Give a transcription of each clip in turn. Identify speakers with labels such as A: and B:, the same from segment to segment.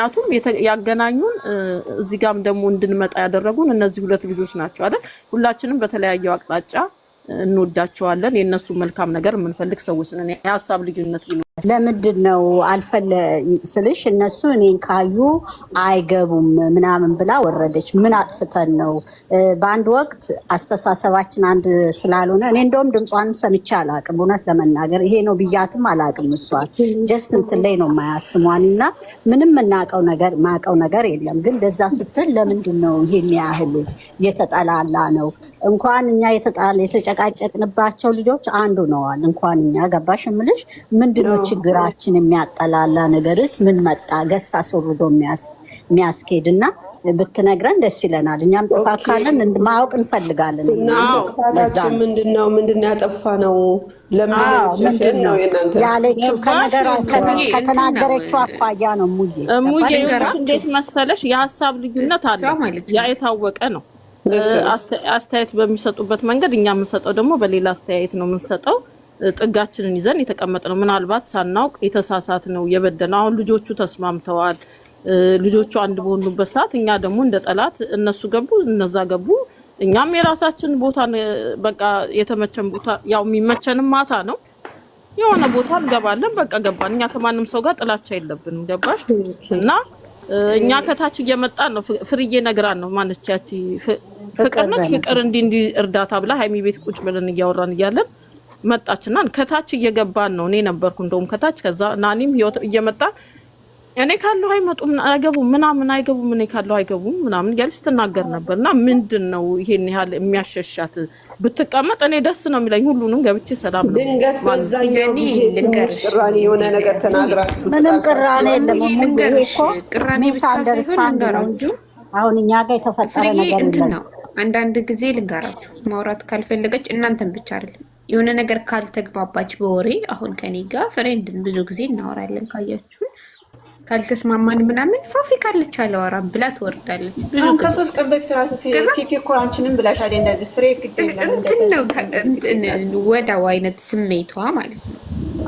A: ምክንያቱም ያገናኙን እዚህ ጋርም ደግሞ እንድንመጣ ያደረጉን እነዚህ ሁለት ልጆች ናቸው አይደል? ሁላችንም በተለያየ አቅጣጫ እንወዳቸዋለን። የነሱ መልካም ነገር የምንፈልግ ሰዎች ነን። የሀሳብ ልዩነት ቢኖር
B: ለምንድን ነው ስልሽ እነሱ እኔን ካዩ አይገቡም ምናምን ብላ ወረደች። ምን አጥፍተን ነው? በአንድ ወቅት አስተሳሰባችን አንድ ስላልሆነ እኔ እንደውም ድምጿንም ሰምቼ አላቅም። እውነት ለመናገር ይሄ ነው ብያትም አላቅም። እሷን ጀስት እንትን ላይ ነው ማያስሟን እና ምንም ማቀው ነገር የለም። ግን እንደዛ ስትል ለምንድን ነው ይሄን ያህል የተጠላላ ነው? እንኳን እኛ የተጨቃጨቅንባቸው ልጆች አንዱ ነዋል። እንኳን እኛ ገባሽ ምልሽ ምንድነው ችግራችን የሚያጠላላ ነገርስ ምን መጣ? ገስት አስወርዶ የሚያስኬድና ብትነግረን ደስ ይለናል። እኛም ጥፋት ካለን ማወቅ እንፈልጋለን።
C: ጥፋታችን ምንድነው? ምንድነው ያጠፋ ነው? ለምን ነው
B: ያለችው ከተናገረችው አኳያ ነው።
A: ሙዬ እንዴት መሰለሽ የሀሳብ ልዩነት አለ። ያ የታወቀ ነው። አስተያየት በሚሰጡበት መንገድ እኛ የምንሰጠው ደግሞ በሌላ አስተያየት ነው የምንሰጠው። ጥጋችንን ይዘን የተቀመጥነው ምናልባት ሳናውቅ የተሳሳት ነው የበደነው። አሁን ልጆቹ ተስማምተዋል። ልጆቹ አንድ በሆኑበት ሰዓት እኛ ደግሞ እንደ ጠላት እነሱ ገቡ እነዛ ገቡ። እኛም የራሳችን ቦታ በቃ የተመቸን ቦታ ያው የሚመቸንም ማታ ነው የሆነ ቦታ እንገባለን። በቃ ገባን። እኛ ከማንም ሰው ጋር ጥላቻ የለብንም። ገባሽ? እና እኛ ከታች እየመጣን ነው። ፍርዬ ነግራን ነው ማነች ያቺ ፍቅር ነው ፍቅር እንዲ እርዳታ ብላ ሃይሚ ቤት ቁጭ ብለን እያወራን እያለን መጣችና ከታች እየገባን ነው። እኔ ነበርኩ እንደውም ከታች። ከዛ ናኒም ህይወት እየመጣ እኔ ካለው አይመጡም አይገቡም ምናምን አይገቡም እኔ ካለው አይገቡም ምናምን እያለች ስትናገር ነበርና ምንድነው ይሄን ያህል የሚያሸሻት? ብትቀመጥ እኔ ደስ ነው የሚለኝ። ሁሉንም ገብቼ ሰላም ነው።
C: ድንገት በዛኛው ቅራኔ የሆነ ነገር ተናግራችሁ
B: ምንም ቅራኔ የለም። ቅራኔ ሚስአንደርስታንድ ነው እንጂ አሁን እኛ ጋር የተፈጠረ ነገር የለም።
D: አንዳንድ ጊዜ ልንገራችሁ፣ ማውራት ካልፈለገች እናንተን ብቻ አይደለም የሆነ ነገር ካልተግባባች በወሬ አሁን ከኔ ጋር ፍሬንድን ብዙ ጊዜ እናወራለን። ካያችሁ ካልተስማማን ምናምን ፋፊ ካለች አላወራም ብላ ትወርዳለች። ብዙ
E: ከሶስት ቀን በፊት ራሱ ፊፊ እኮ አንቺንም ብላሻል እንደዚህ ፍሬ
D: ነው ወዳው አይነት ስሜቷ ማለት ነው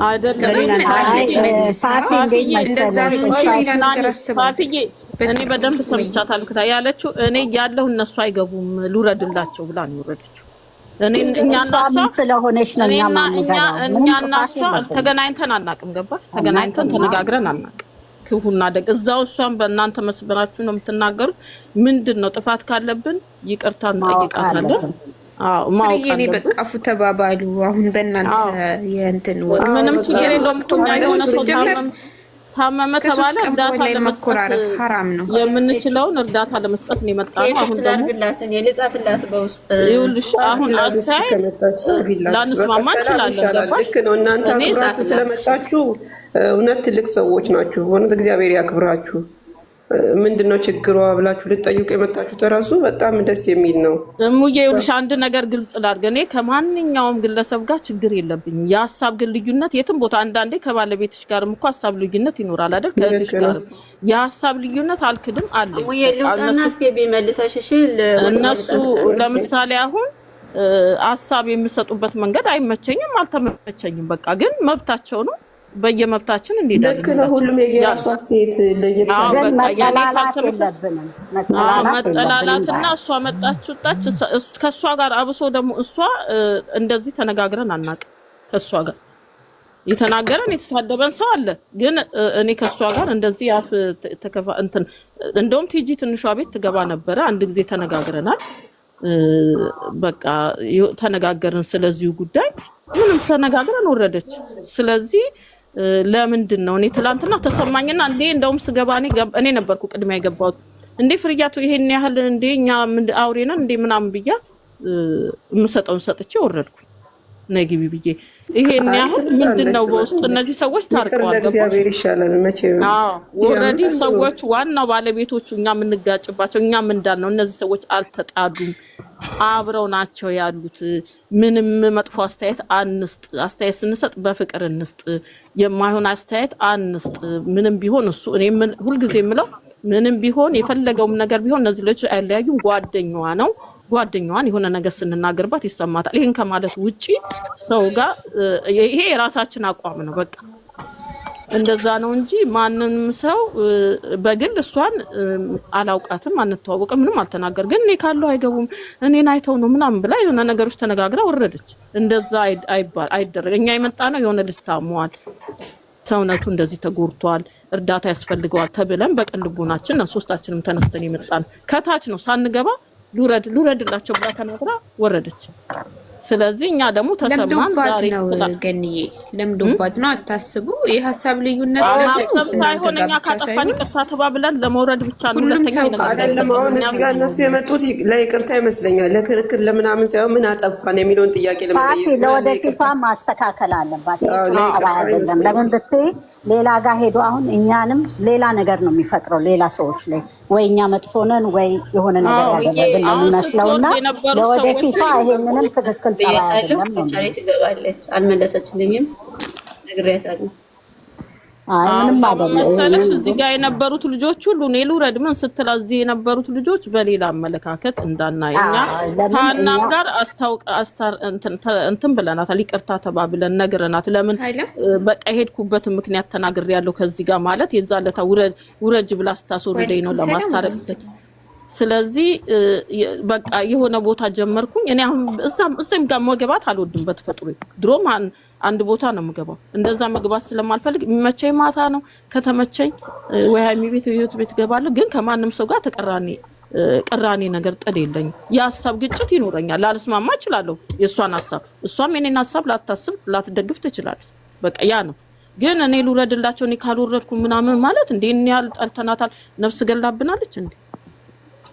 A: አይደለም። እኔ በደንብ ሰምቻታለሁ። ያለችው እኔ ያለው እነሱ አይገቡም ልውረድላቸው ብላ ነው የወረደችው። እኛና እሷ ተገናኝተን አናውቅም። ገባሽ? ተገናኝተን ተነጋግረን አናውቅም። ክፉና ደግ እዛው እሷን በእናንተ መስበራችሁ ነው የምትናገሩት። ምንድነው ጥፋት ካለብን ይቅርታ እንጠይቃታለን።
D: ማውቀኔ በቃፉ ተባባሉ። አሁን በእናንተ የእንትን
A: ምንም ችግር የለውም። የሆነ ሰው ታመመ ተባለ እርዳታ ለመስጠት
D: ሐራም ነው።
A: የምንችለውን እርዳታ ለመስጠት ነው የመጣነው። አሁን ደግሞ
E: የልጻፍላት በውስጥ
A: ይኸውልሽ አሁን አስተያየት ላንስማማ እንችላለን። ገባሽ?
C: ልክ ነው። እናንተ አክብራችሁ ስለመጣችሁ እውነት ትልቅ ሰዎች ናችሁ። እውነት እግዚአብሔር ያክብራችሁ። ምንድነው ችግሯ ብላችሁ ልትጠይቁ የመጣችሁ ተራሱ በጣም ደስ የሚል ነው።
A: እሙዬ ይኸውልሽ አንድ ነገር ግልጽ ላድርግ። እኔ ከማንኛውም ግለሰብ ጋር ችግር የለብኝም። የሀሳብ ግን ልዩነት የትም ቦታ አንዳንዴ ከባለቤትሽ ጋርም እኮ ሀሳብ ልዩነት ይኖራል አይደል? ከእህትሽ ጋር የሀሳብ ልዩነት አልክድም አለ። እነሱ ለምሳሌ አሁን ሀሳብ የሚሰጡበት መንገድ አይመቸኝም፣ አልተመቸኝም። በቃ ግን መብታቸው ነው። በየመብታችን እንሄዳለን።
C: ልክ ነው። ሁሉም የራሱ አስተያየት
A: መጠላላትና እሷ መጣች ወጣች ከእሷ ጋር አብሶ ደግሞ እሷ እንደዚህ ተነጋግረን አናውቅም። ከእሷ ጋር የተናገረን የተሳደበን ሰው አለ። ግን እኔ ከእሷ ጋር እንደዚህ ያፍ ተከፋ እንትን እንደውም ቲጂ ትንሿ ቤት ትገባ ነበረ። አንድ ጊዜ ተነጋግረናል። በቃ ተነጋገርን ስለዚሁ ጉዳይ ምንም ተነጋግረን ወረደች። ስለዚህ ለምንድን ነው እኔ ትላንትና ተሰማኝና እንዴ እንደውም ስገባ እኔ ነበርኩ ቅድሚያ የገባሁት። እንዴ ፍርያቱ ይሄን ያህል እንደኛ አውሬና እንዴ ምናምን ብያት የምሰጠውን ሰጥቼ ወረድኩ። ነግቢ ብዬ ይሄን ያህል ምንድነው በውስጥ እነዚህ ሰዎች ታርቀዋል።
C: እግዚአብሔር ይሻላል መቼም።
A: ኦሬዲ ሰዎች ዋናው ባለቤቶቹ እኛ የምንጋጭባቸው እኛ ምንዳን ነው። እነዚህ ሰዎች አልተጣዱም፣ አብረው ናቸው ያሉት። ምንም መጥፎ አስተያየት አንስጥ። አስተያየት ስንሰጥ በፍቅር እንስጥ። የማይሆን አስተያየት አንስጥ። ምንም ቢሆን እሱ እኔ ሁልጊዜ የምለው ምንም ቢሆን የፈለገውም ነገር ቢሆን እነዚህ ልጅ አይለያዩም። ጓደኛዋ ነው። ጓደኛዋን የሆነ ነገር ስንናገርባት ይሰማታል። ይሄን ከማለት ውጪ ሰው ጋር ይሄ የራሳችን አቋም ነው። በቃ እንደዛ ነው እንጂ ማንንም ሰው በግል እሷን አላውቃትም አንተዋወቅም ምንም አልተናገር ግን እኔ ካለው አይገቡም እኔን አይተው ነው ምናምን ብላ የሆነ ነገሮች ተነጋግራ ወረደች። እንደዛ አይደረግ። እኛ የመጣ ነው የሆነ ልጅ ታሟል፣ ሰውነቱ እንደዚህ ተጎርቷል፣ እርዳታ ያስፈልገዋል ተብለን በቀን ልቦናችን ሶስታችንም ተነስተን የመጣን ከታች ነው ሳንገባ ሉረድላቸው ብላ ተናግራ ወረደች። ስለዚህ እኛ ደግሞ ተሰማን ዛሬ
D: ገንዬ ለምዶባት ነው አታስቡ። የሐሳብ ልዩነት
A: ማሰብ ሳይሆን እኛ ካጠፋን ይቅርታ ተባብለን ለመውረድ ብቻ ነው። ሁለተኛ
C: አይደለም አሁን እዚህ ጋር እነሱ የመጡት ለይቅርታ ይመስለኛል፣ ለክርክር ለምናምን ሳይሆን ምን አጠፋን የሚለውን ጥያቄ ለመጠየቅ
B: ለወደፊቷ ማስተካከል አለባት። አይደለም ለምን ብትይ ሌላ ጋር ሄዶ አሁን እኛንም ሌላ ነገር ነው የሚፈጥረው ሌላ ሰዎች ላይ ወይ እኛ መጥፎ ነን ወይ የሆነ ነገር ያደረግን ነው የሚመስለውና ለወደፊቷ ይሄንንም ትክክል ጸባይ አይደለም ነው
E: ትገባለች። አልመለሰችልኝም ነግሬያታለሁ።
B: አይ ምንም አይደለም
A: መሰለሽ እዚህ ጋር የነበሩት ልጆች ሁሉ እኔ ልውረድ ምን ስትላ እዚህ የነበሩት ልጆች በሌላ አመለካከት እንዳናየኛ ታናም ጋር እንትን ብለናታል፣ ይቅርታ ተባብለን ነግረናት ለምን በቃ ሄድኩበት ምክንያት ተናግሬያለሁ ከዚህ ጋር ማለት የዛለታ ውረጅ ብላ ስታስወርደኝ ነው ለማስታረቅ። ስለዚህ በቃ የሆነ ቦታ ጀመርኩኝ እኔ አሁን እዛም ጋር መግባት አልወድም በተፈጥሮ ድሮም አንድ ቦታ ነው የምገባው። እንደዛ መግባት ስለማልፈልግ የሚመቸኝ ማታ ነው። ከተመቸኝ ወይ ሃይሚ ቤት ወይ ቤት ገባለሁ። ግን ከማንም ሰው ጋር ቅራኔ ነገር ጥል የለኝም። የሀሳብ ግጭት ይኖረኛል፣ ላልስማማ እችላለሁ የእሷን ሀሳብ፣ እሷም የኔን ሀሳብ ላታስብ ላትደግፍ ትችላለች። በቃ ያ ነው። ግን እኔ ልውረድላቸው እኔ ካልወረድኩ ምናምን ማለት እንዴ እኔ ያል ጠልተናታል ነፍስ ገላብናለች እንዴ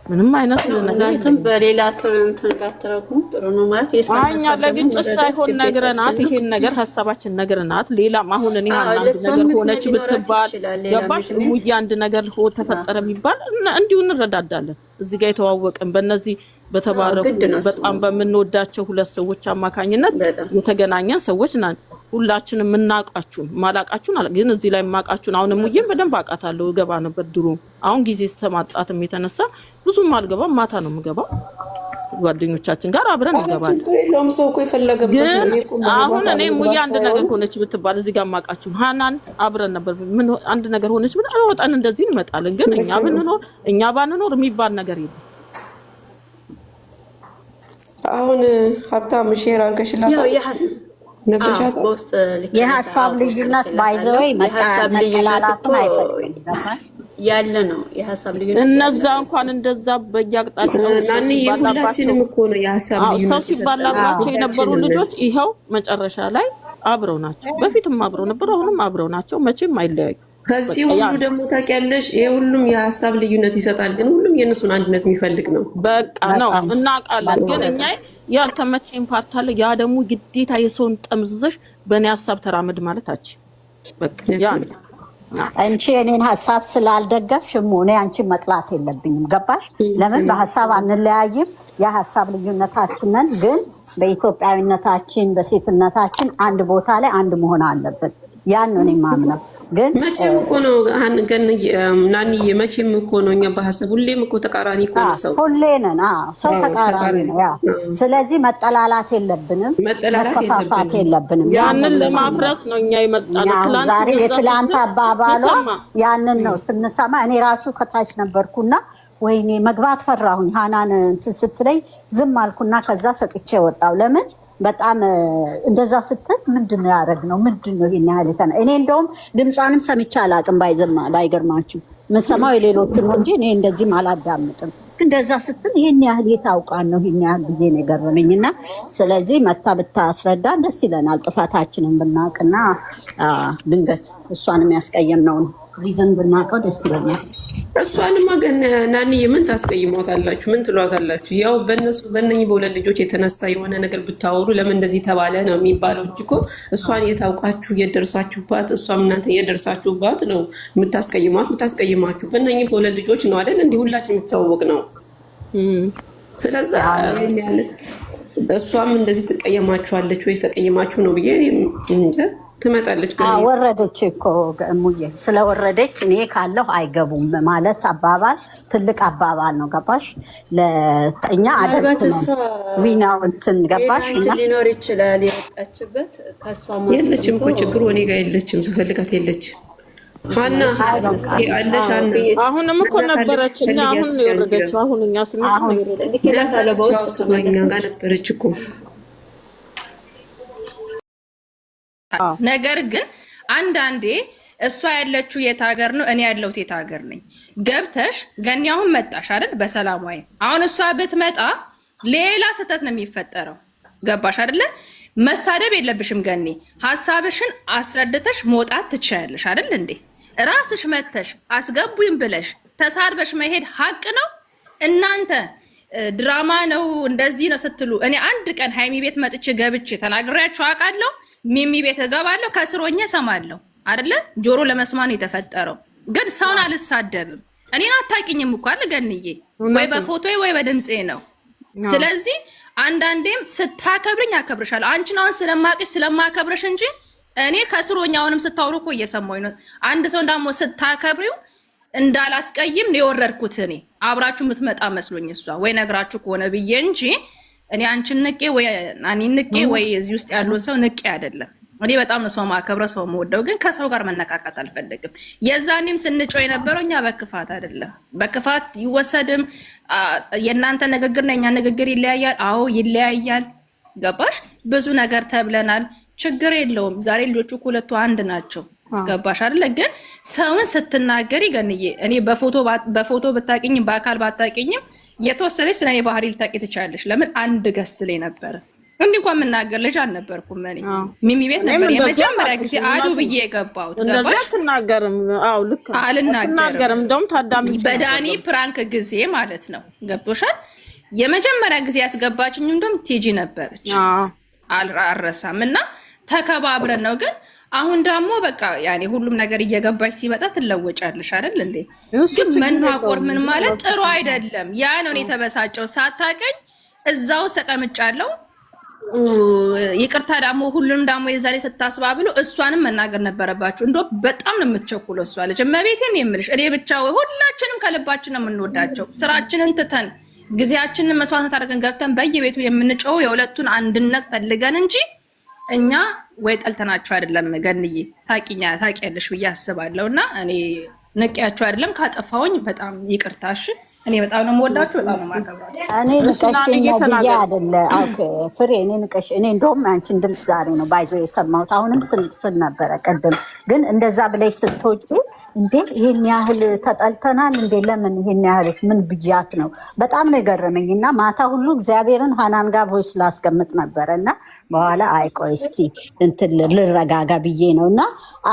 A: ምንም አይነት
E: እናንተም በሌላ እንትን ጋትረጉ ጥሩ ነው ማለት
A: የሳኛ ለግጭት ሳይሆን ነግረናት ይሄን ነገር ሐሳባችን ነግረናት ሌላም አሁን እኔ አንድ ነገር ሆነች ብትባል ገባሽ ሙያ አንድ ነገር ተፈጠረ የሚባል እንዲሁ እንረዳዳለን። እዚህ ጋር የተዋወቀን በእነዚህ በተባረኩ በጣም በምንወዳቸው ሁለት ሰዎች አማካኝነት የተገናኘን ሰዎች ናን። ሁላችንም እናቃችሁን ማላቃችሁን አለ ግን እዚህ ላይ ማቃችሁን አሁን ሙዬም በደንብ አቃታለሁ ገባ ነበር ድሮ። አሁን ጊዜ ተማጣጣትም የተነሳ ብዙም አልገባም፣ ማታ ነው የምገባው ጓደኞቻችን ጋር አብረን እንገባለን።
C: ለምን ሰው እኮ የፈለገበት
A: ነው። አሁን እኔ ሙዬ አንድ ነገር ሆነች ብትባል እዚህ ጋር ማቃችሁ ሃናን አብረን ነበር ምን አንድ ነገር ሆነች ብለ ወጣን እንደዚህ እንመጣለን። ግን እኛ ባንኖር የሚባል ነገር የለም።
C: አሁን ሀብታም ሼር አድርገሽላት
B: የሀሳብ ልዩነት ባይዘው መጠላላትን አይፈቅድም
E: ያለ ነው። የሀሳብ ልዩነት
A: እነዛ እንኳን እንደዛ በየአቅጣጫው
C: ሁላችንም እኮ ነው የሀሳብ ልዩነት
A: ሲባላባቸው የነበሩ ልጆች ይኸው መጨረሻ ላይ አብረው ናቸው። በፊትም አብረው ነበሩ፣ አሁንም አብረው ናቸው። መቼም አይለያዩ።
C: ከዚህ ሁሉ ደግሞ ታውቂያለሽ ሁሉም የሀሳብ ልዩነት ይሰጣል፣ ግን ሁሉም የእነሱን አንድነት የሚፈልግ ነው።
A: በቃ ነው እናውቃለን። ግን እኛ ያልተመቸኝ ፓርት አለ። ያ ደግሞ ግዴታ የሰውን ጠምዝዘሽ በእኔ ሀሳብ ተራመድ ማለታች በቃ ያ ነው።
B: አንቺ የኔን ሀሳብ ስላልደገፍሽ እኔ አንቺን መጥላት የለብኝም። ገባሽ? ለምን በሀሳብ አንለያይም። የሀሳብ ልዩነታችንን ግን በኢትዮጵያዊነታችን በሴትነታችን አንድ ቦታ ላይ አንድ መሆን አለብን። ያን ነው እኔ የማምነው። ግን
C: መቼም እኮ ነው ናንዬ መቼም እኮ ነው እኛ በሀሳብ ሁሌም እኮ ተቃራኒ እኮ ነው ሰው
B: ሁሌ ነን። ሰው ተቃራኒ ነው። ያ ስለዚህ መጠላላት የለብንም፣ መከፋፋት የለብንም።
A: ያንን ለማፍረስ ነው እኛ የመጣነው።
B: ዛሬ የትላንት አባባሏ ያንን ነው ስንሰማ እኔ ራሱ ከታች ነበርኩና ወይኔ መግባት ፈራሁኝ። ሃናን እንትን ስትለኝ ዝም አልኩና ከዛ ሰጥቼ ወጣው። ለምን በጣም እንደዛ ስትል ምንድነው ያደረግነው? ምንድነው ይሄን ያህል እኔ እንደውም ድምጿንም ሰምቼ አላውቅም። ባይገርማችሁ የምሰማው የሌሎችን ነው እንጂ እኔ እንደዚህም አላዳምጥም። እንደዛ ስትል ይሄን ያህል የታውቃን ነው ይሄን ያህል ብዬ ነው የገረመኝና ስለዚህ መታ ብታስረዳ ደስ ይለናል። ጥፋታችንን ብናውቅና ድንገት እሷንም ያስቀየምነው ሪዝን ብናውቀው ደስ ይለናል።
C: እሷንማ ግን ናንዬ ምን ታስቀይሟታላችሁ? ምን ትሏታላችሁ? ያው በእነሱ በእነኝህ በሁለት ልጆች የተነሳ የሆነ ነገር ብታወሩ ለምን እንደዚህ ተባለ ነው የሚባለው እንጂ እኮ እሷን የታውቃችሁ የደርሳችሁባት እሷም እናንተ የደርሳችሁባት ነው የምታስቀይማችሁ በእነኝህ በሁለት ልጆች ነው አይደል? እንዲህ ሁላችን የምትታወቅ ነው። ስለዛ እሷም እንደዚህ ትቀየማችኋለች ወይስ ተቀየማችሁ ነው ብዬ ትመጣለች።
B: ወረደች እኮ እሙዬ። ስለወረደች እኔ ካለሁ አይገቡም ማለት አባባል ትልቅ አባባል ነው። ገባሽ? ለእኛ አደረኩ ዊናው እንትን ገባሽ? እና
E: ሊኖር ይችላል የወጣችበት ከሷ ማለት
C: የለችም እኮ ችግሩ እኔ ጋር የለችም። ስፈልጋት የለች ሀና አለሽ። ሀና
A: አሁንም እኮ ነበረች። እኛ አሁን ነው የወረደችው። አሁን እኛ ስንት ነው
C: የወረደችው? እኛ ጋር ነበረች እኮ።
F: ነገር ግን አንዳንዴ እሷ ያለችው የት ሀገር ነው? እኔ ያለሁት የት ሀገር ነኝ? ገብተሽ ገኒ አሁን መጣሽ አይደል? በሰላማዊ አሁን እሷ ብትመጣ ሌላ ስህተት ነው የሚፈጠረው። ገባሽ አይደለ? መሳደብ የለብሽም ገኒ። ሀሳብሽን አስረድተሽ መውጣት ትችያለሽ አይደል እንዴ? ራስሽ መተሽ አስገቡኝ ብለሽ ተሳድበሽ መሄድ ሀቅ ነው። እናንተ ድራማ ነው እንደዚህ ነው ስትሉ እኔ አንድ ቀን ሃይሚ ቤት መጥቼ ገብቼ ተናግሬያችሁ አውቃለሁ? ሚሚ ቤት እገባለሁ ከስሮኛ ሰማለሁ አይደለ? ጆሮ ለመስማት ነው የተፈጠረው። ግን ሰውን አልሳደብም። እኔን አታውቂኝም እኮ አይደል ገንዬ? ወይ በፎቶ ወይ በድምጼ ነው። ስለዚህ አንዳንዴም ስታከብርኝ አከብርሻለሁ። አንቺን አሁን ስለማቅሽ ስለማከብርሽ እንጂ እኔ ከስሮኛ አሁንም ስታወሩ እኮ እየሰማሁኝ ነው። አንድ ሰው ደግሞ ስታከብሪው እንዳላስቀይም ነው የወረድኩት። እኔ አብራችሁ የምትመጣ መስሎኝ እሷ ወይ ነግራችሁ ከሆነ ብዬ እንጂ እኔ አንቺን ንቄ ወይ አኒን ንቄ ወይ እዚህ ውስጥ ያለውን ሰው ንቄ አይደለም። እኔ በጣም ነው ሰው ማከብረ ሰው መወደው፣ ግን ከሰው ጋር መነካካት አልፈልግም። የዛኔም ስንጮህ የነበረው እኛ በክፋት አይደለም። በክፋት ይወሰድም የእናንተ ንግግር እና የኛ ንግግር ይለያያል። አዎ ይለያያል። ገባሽ? ብዙ ነገር ተብለናል። ችግር የለውም። ዛሬ ልጆቹ ሁለቱ አንድ ናቸው። ገባሽ አይደለ? ግን ሰውን ስትናገሪ ገንዬ እኔ በፎቶ ብታቂኝም በአካል ባታቂኝም የተወሰነች ስለ እኔ ባህሪ ልታቂ ትችላለሽ። ለምን አንድ ገስት ላይ ነበረ እንዲህ እንኳን የምናገር ልጅ አልነበርኩም። እኔ ሚሚ ቤት ነበር የመጀመሪያ ጊዜ አዱ ብዬ የገባሁት።
A: እንደዚህ አትናገርም። አዎ ልክ አልናገርም። እንደውም ታዳሚ
F: በዳኒ ፕራንክ ጊዜ ማለት ነው። ገብቶሻል? የመጀመሪያ ጊዜ ያስገባችኝ እንደውም ቲጂ ነበረች። አልረሳም። እና ተከባብረን ነው። ግን አሁን ደግሞ በቃ ያኔ ሁሉም ነገር እየገባች ሲመጣ ትለወጫለሽ አይደል እንዴ? ግን መናቆር ምን ማለት ጥሩ አይደለም። ያ ነው እኔ ተበሳጨው። ሳታቀኝ እዛ ውስጥ ተቀምጫለሁ። ይቅርታ ደግሞ ሁሉንም ደግሞ የዛሬ ስታስባብሉ እሷንም መናገር ነበረባችሁ። እንደው በጣም ነው የምትቸኩለው እሷ ልጅ። እመቤቴን የምልሽ እኔ ብቻ ሁላችንም ከልባችን ነው የምንወዳቸው። ስራችንን ትተን ጊዜያችንን መስዋዕት አድርገን ገብተን በየቤቱ የምንጮው የሁለቱን አንድነት ፈልገን እንጂ እኛ ወይ ጠልተናቸው አይደለም። ገንዬ ታውቂያለሽ ብዬ አስባለሁ። እና እኔ ንቄያቸው አይደለም። ካጠፋውኝ በጣም ይቅርታሽ። እኔ በጣም ነው የምወዳችሁ፣ በጣም ነው የማከብራችሁ።
B: እኔ ንቀሽኝ ነው ብዬ አይደለ። ፍሬ እኔ ንቀሽ እኔ እንደውም አንቺን ድምፅ ዛሬ ነው ባይዞ የሰማሁት። አሁንም ስል ነበረ ቅድም። ግን እንደዛ ብለሽ ስትወጪ እንዴ ይሄን ያህል ተጠልተናል እንዴ? ለምን ይሄን ያህልስ ምን ብያት ነው? በጣም ነው የገረመኝ። እና ማታ ሁሉ እግዚአብሔርን ሀናን ጋር ቮይስ ላስቀምጥ ነበረ እና በኋላ አይቆይ እስቲ እንትን ልረጋጋ ብዬ ነው። እና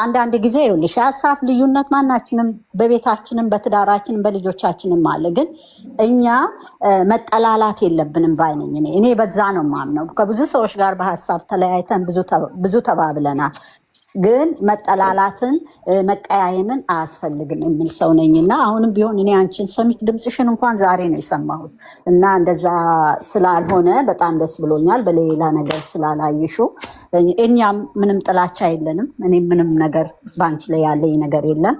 B: አንዳንድ ጊዜ ይኸውልሽ የሀሳብ ልዩነት ማናችንም በቤታችንም በትዳራችንም በልጆቻችንም አለ። ግን እኛ መጠላላት የለብንም ባይነኝ። እኔ በዛ ነው የማምነው። ከብዙ ሰዎች ጋር በሀሳብ ተለያይተን ብዙ ተባብለናል። ግን መጠላላትን መቀያየምን አያስፈልግም የሚል ሰው ነኝና አሁንም ቢሆን እኔ አንቺን ሰሚት ድምፅሽን እንኳን ዛሬ ነው የሰማሁት እና እንደዛ ስላልሆነ በጣም ደስ ብሎኛል። በሌላ ነገር ስላላየሹ እኛም ምንም ጥላቻ የለንም። እኔ ምንም ነገር በአንቺ ላይ ያለኝ ነገር የለም።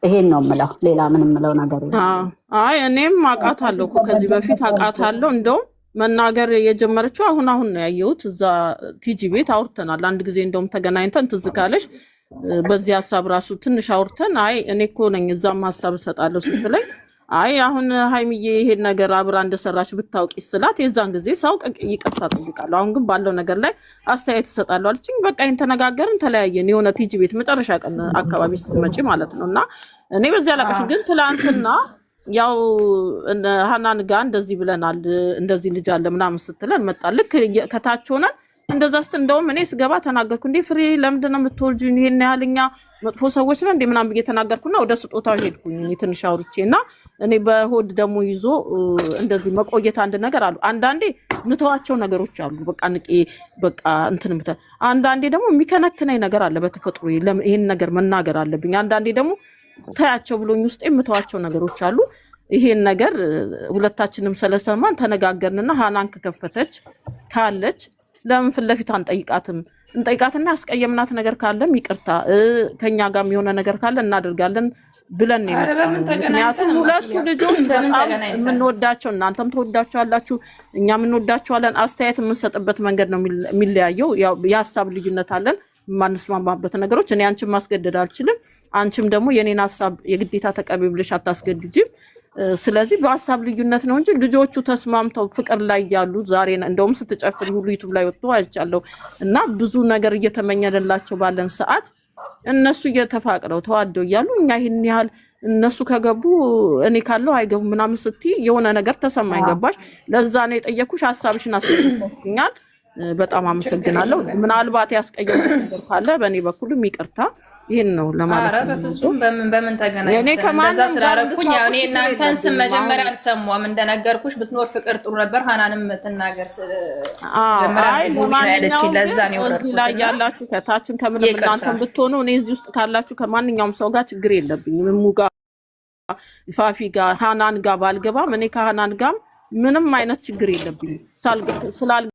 B: ይሄን ነው የምለው። ሌላ ምንም የምለው ነገር የለም።
A: አይ እኔም አውቃታለሁ እኮ ከዚህ በፊት አውቃታለሁ። እንደውም መናገር የጀመረችው አሁን ነው ያየሁት። እዛ ቲጂ ቤት አውርተናል አንድ ጊዜ እንደውም ተገናኝተን ትዝ ካለሽ በዚህ ሀሳብ ራሱ ትንሽ አውርተን አይ እኔ እኮ ነኝ እዛም ሀሳብ እሰጣለሁ ስትለኝ አይ አሁን ሃይሚዬ ይሄን ነገር አብራ እንደሰራች ብታውቂ ስላት የዛን ጊዜ ሰው ይቅርታ ጠይቃለሁ። አሁን ግን ባለው ነገር ላይ አስተያየት እሰጣለሁ አለችኝ። በቃ ይሄን ተነጋገርን፣ ተለያየን። የሆነ ቲጂ ቤት መጨረሻ ቀን አካባቢ ስትመጪ ማለት ነው። እና እኔ በዚህ አላቀሽ ግን ትላንትና ያው ሀናን ጋር እንደዚህ ብለናል፣ እንደዚህ ልጅ አለ ምናምን ስትለን መጣ። ልክ ከታች ሆነን እንደዛ እንደውም እኔ ስገባ ተናገርኩ። እንዴ ፍሬ ለምንድን ነው የምትወርጂኝ? ይሄን ያህል እኛ መጥፎ ሰዎች ነን እንዴ ምናምን ብዬ ተናገርኩና ወደ ስጦታው ሄድኩኝ እኔ ትንሽ አውርቼና እኔ በሆድ ደግሞ ይዞ እንደዚህ መቆየት አንድ ነገር አሉ። አንዳንዴ ምተዋቸው ነገሮች አሉ። በቃ ንቄ በቃ እንትን ምተ አንዳንዴ ደግሞ የሚከነክነኝ ነገር አለ በተፈጥሮ ይሄን ነገር መናገር አለብኝ። አንዳንዴ ደግሞ ታያቸው ብሎኝ ውስጥ የምተዋቸው ነገሮች አሉ። ይሄን ነገር ሁለታችንም ስለሰማን ተነጋገርንና ሃናን ከከፈተች ካለች ለምን ፊት ለፊት አንጠይቃትም? እንጠይቃትና ያስቀየምናት ነገር ካለም ይቅርታ ከኛ ጋር የሆነ ነገር ካለ እናደርጋለን ብለን ነው የመጣነው። ምክንያቱም ሁለቱ ልጆች በጣም የምንወዳቸው እናንተም ተወዳቸዋላችሁ እኛም እንወዳቸዋለን። አስተያየት የምንሰጥበት መንገድ ነው የሚለያየው። ያው የሀሳብ ልዩነት አለን ማንስማማበት ነገሮች። እኔ አንቺን ማስገደድ አልችልም፣ አንቺም ደግሞ የኔን ሀሳብ የግዴታ ተቀበይ ብለሽ አታስገድጂም። ስለዚህ በሀሳብ ልዩነት ነው እንጂ ልጆቹ ተስማምተው ፍቅር ላይ ያሉ ዛሬ እንደውም ስትጨፍሪ ሁሉ ዩቲዩብ ላይ ወጥቶ አይቻለሁ እና ብዙ ነገር እየተመኘንላቸው ባለን ሰዓት እነሱ እየተፋቅረው ተዋደው እያሉ እኛ ይሄን ያህል እነሱ ከገቡ እኔ ካለው አይገቡ ምናምን ስትይ የሆነ ነገር ተሰማኝ። ገባሽ? ለዛ ነው የጠየኩሽ። ሀሳብሽን አስቀምጠሽኛል። በጣም አመሰግናለሁ። ምናልባት ያስቀየምኩሽ ነገር ካለ በእኔ በኩልም ይቅርታ። ይሄን ነው ለማለት ነው።
F: በፍጹም በምን ተገናኝተን እንደዛ ስላደረኩኝ ያው እኔ እናንተን ስም መጀመሪያ አልሰማሁም። እንደነገርኩሽ ብትኖር ፍቅር ጥሩ ነበር። ሃናንም ትናገር ለዛ ነው
A: እዚህ ላይ ያላችሁ ከታችን ከምንም እናንተን ብትሆኑ እኔ እዚህ ውስጥ ካላችሁ ከማንኛውም ሰው ጋር ችግር የለብኝም። ሙጋ ፋፊ ጋር ሃናን ጋር ባልገባም እኔ ከሃናን ጋር ምንም አይነት ችግር የለብኝም።